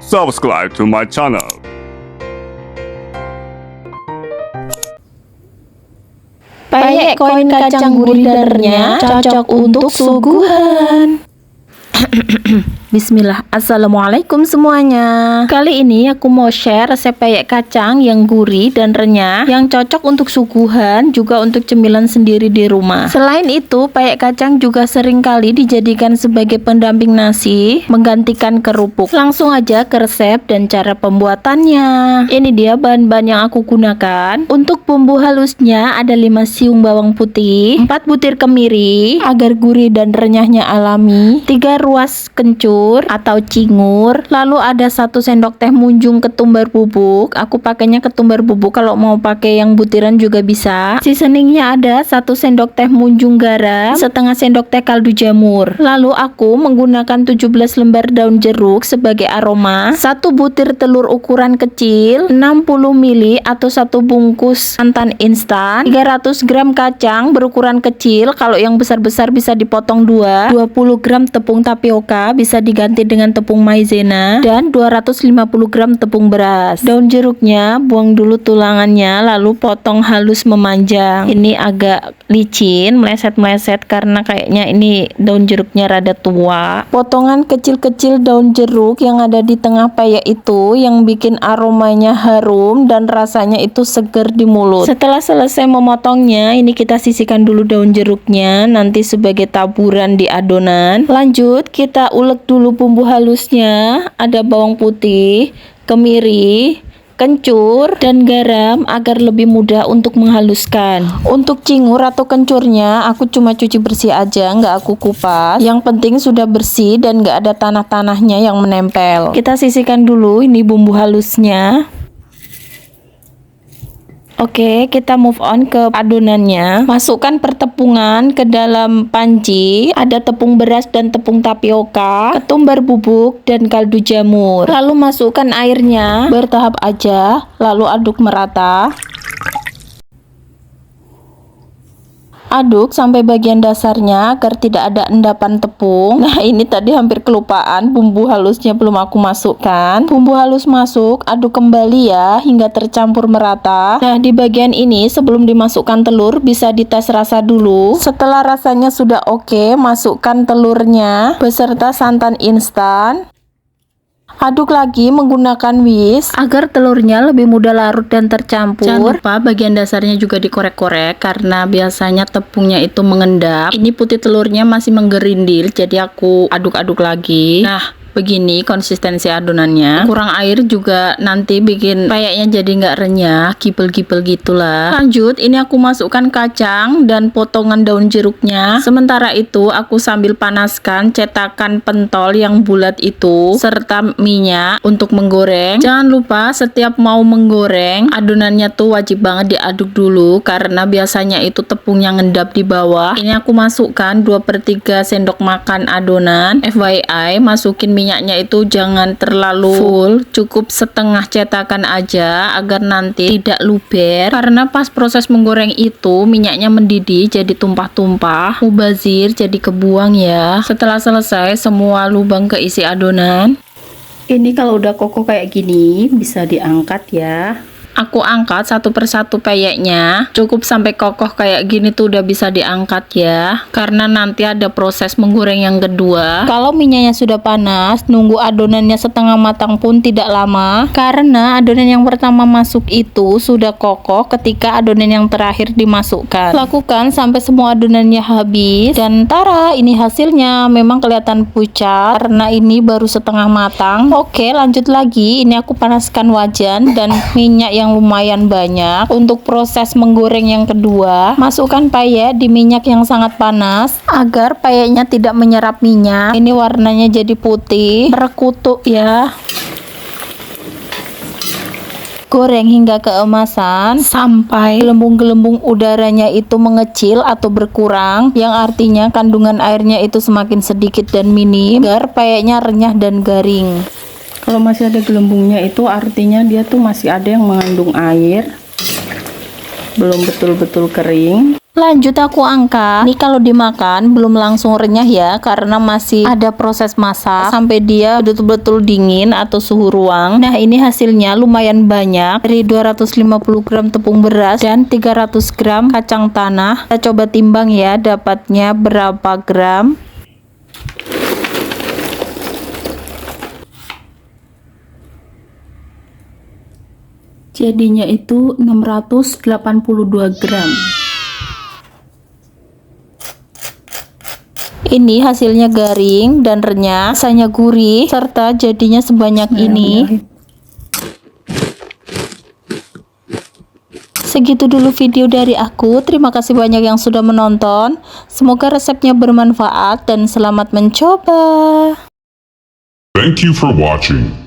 subscribe to my channel. Peyek koin kacang gurih dan renyah cocok untuk suguhan. Bismillah, assalamualaikum semuanya. Kali ini aku mau share resep peyek kacang yang gurih dan renyah yang cocok untuk suguhan, juga untuk cemilan sendiri di rumah. Selain itu, peyek kacang juga sering kali dijadikan sebagai pendamping nasi, menggantikan kerupuk. Langsung aja ke resep dan cara pembuatannya. Ini dia bahan-bahan yang aku gunakan. Untuk bumbu halusnya ada 5 siung bawang putih, 4 butir kemiri agar gurih dan renyahnya alami, 3 ruas kencur atau cingur, lalu ada 1 sendok teh munjung ketumbar bubuk. Aku pakainya ketumbar bubuk, kalau mau pakai yang butiran juga bisa. Seasoningnya ada 1 sendok teh munjung garam, setengah sendok teh kaldu jamur. Lalu aku menggunakan 17 lembar daun jeruk sebagai aroma, 1 butir telur ukuran kecil, 60 ml atau 1 bungkus santan instan, 300 gram kacang berukuran kecil, kalau yang besar-besar bisa dipotong 2, 20 gram tepung tapioka bisa diganti dengan tepung maizena, dan 250 gram tepung beras. Daun jeruknya buang dulu tulangannya, lalu potong halus memanjang. Ini agak licin, meleset-meleset karena kayaknya ini daun jeruknya rada tua. Potongan kecil-kecil daun jeruk yang ada di tengah peyek itu yang bikin aromanya harum dan rasanya itu seger di mulut. Setelah selesai memotongnya, ini kita sisihkan dulu daun jeruknya nanti sebagai taburan di adonan. Lanjut kita ulek dulu bumbu halusnya. Ada bawang putih, kemiri, kencur, dan garam agar lebih mudah untuk menghaluskan. Untuk cingur atau kencurnya aku cuma cuci bersih aja, nggak aku kupas. Yang penting sudah bersih dan nggak ada tanah-tanahnya yang menempel. Kita sisihkan dulu ini bumbu halusnya. Oke, kita move on ke adonannya. Masukkan pertepungan ke dalam panci. Ada tepung beras dan tepung tapioka, ketumbar bubuk, dan kaldu jamur. Lalu masukkan airnya bertahap aja, lalu aduk merata. Aduk sampai bagian dasarnya agar tidak ada endapan tepung. Nah, ini tadi hampir kelupaan, bumbu halusnya belum aku masukkan. Bumbu halus masuk, aduk kembali ya hingga tercampur merata. Nah, di bagian ini sebelum dimasukkan telur bisa dites rasa dulu. Setelah rasanya sudah oke, masukkan telurnya beserta santan instan. Aduk lagi menggunakan whisk agar telurnya lebih mudah larut dan tercampur. Jangan lupa bagian dasarnya juga dikorek-korek karena biasanya tepungnya itu mengendap. Ini putih telurnya masih menggerindil, jadi aku aduk-aduk lagi. Nah, begini konsistensi adonannya. Kurang air juga nanti bikin peyeknya jadi nggak renyah, gibel-gibel gitulah. Lanjut, ini aku masukkan kacang dan potongan daun jeruknya. Sementara itu aku sambil panaskan cetakan pentol yang bulat itu serta minyak untuk menggoreng. Jangan lupa setiap mau menggoreng adonannya tuh wajib banget diaduk dulu karena biasanya itu tepungnya ngendap di bawah. Ini aku masukkan 2/3 sendok makan adonan. FYI, masukin minyaknya itu jangan terlalu full, cukup setengah cetakan aja agar nanti tidak luber, karena pas proses menggoreng itu minyaknya mendidih jadi tumpah-tumpah, mubazir jadi kebuang ya. Setelah selesai semua lubang keisi adonan. Ini kalau udah kokoh kayak gini bisa diangkat ya. Aku angkat satu persatu peyeknya. Cukup sampai kokoh kayak gini tuh udah bisa diangkat ya, karena nanti ada proses menggoreng yang kedua. Kalau minyaknya sudah panas, nunggu adonannya setengah matang pun tidak lama, karena adonan yang pertama masuk itu sudah kokoh ketika adonan yang terakhir dimasukkan. Lakukan sampai semua adonannya habis, dan tara, ini hasilnya. Memang kelihatan pucat karena ini baru setengah matang. Oke, lanjut lagi. Ini aku panaskan wajan dan minyak yang lumayan banyak. Untuk proses menggoreng yang kedua, masukkan peyek di minyak yang sangat panas agar peyeknya tidak menyerap minyak. Ini warnanya jadi putih, berkutuk ya. Goreng hingga keemasan sampai gelembung-gelembung udaranya itu mengecil atau berkurang, yang artinya kandungan airnya itu semakin sedikit dan minim agar peyeknya renyah dan garing. Kalau masih ada gelembungnya itu artinya dia tuh masih ada yang mengandung air, belum betul-betul kering. Lanjut aku angkat. Ini kalau dimakan belum langsung renyah ya, karena masih ada proses masak sampai dia betul-betul dingin atau suhu ruang. Nah, ini hasilnya lumayan banyak, dari 250 gram tepung beras dan 300 gram kacang tanah. Kita coba timbang ya, dapatnya berapa gram. Jadinya itu 682 gram. Ini hasilnya garing dan renyah, rasanya gurih, serta jadinya sebanyak ini. Segitu dulu video dari aku. Terima kasih banyak yang sudah menonton. Semoga resepnya bermanfaat dan selamat mencoba. Thank you for watching.